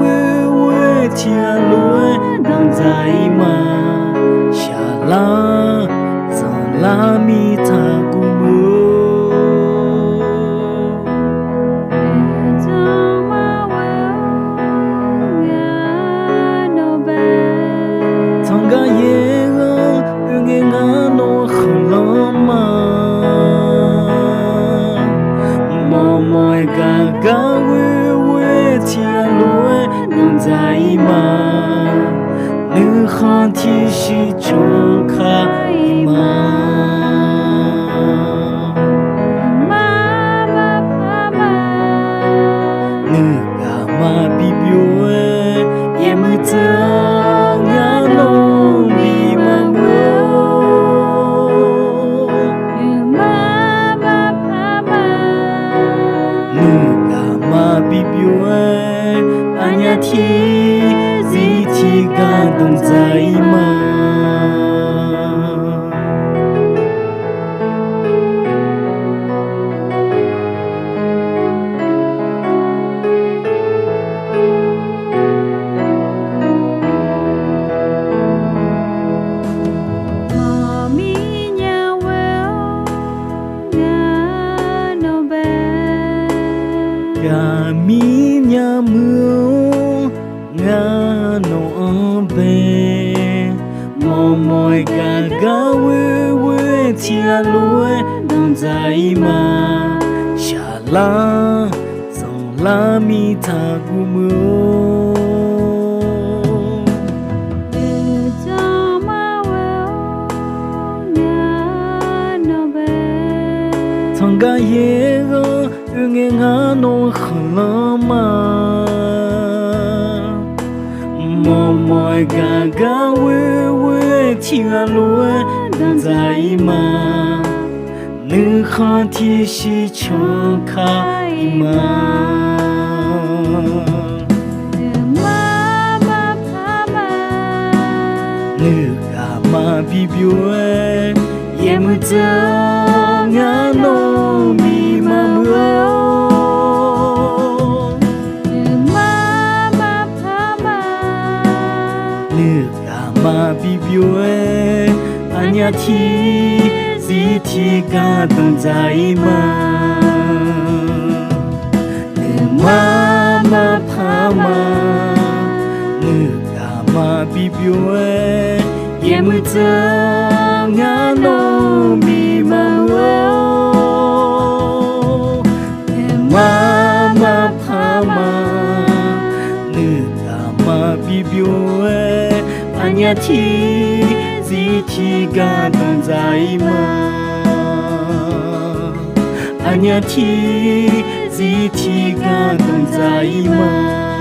we we chia lối đang dài mà xa la giờ la mi tha cu mưa thằng gái ye nghe ngã nó khờ mà mò mỏi gà we chia lối đang dài mà nữ khăn thì chỉ cho khai mà nữ gà mà bị biểu em mới chờ ngã nông bị mà mưa nữ gà mà bị biểu anh nhà thì gì thì gà đông dài mà gà mi nhà mưa ngã nó về mò mỏi gà we chia lối đang dài mà xa la dòng la mi tha cu mưa thằng gái ye nghe ngã nó khờ mà mò mỏi gà we chia lối đang dài mà nữ khó thì chỉ cho khai mà nữ gà mà bị biểu em mới chờ ngã nó mi mà mưa mà bị biểu anh nhà thì gì thì cả từng dài mà nữ mà phá mà nữ cả mà bị biểu em mới chờ ngã nó mi mà mưa nữ mà phá mà nữ cả mà bị biểu anh nhà thì gì thì gà đông dài mà anh nhà thì gì thì gà đông dài mà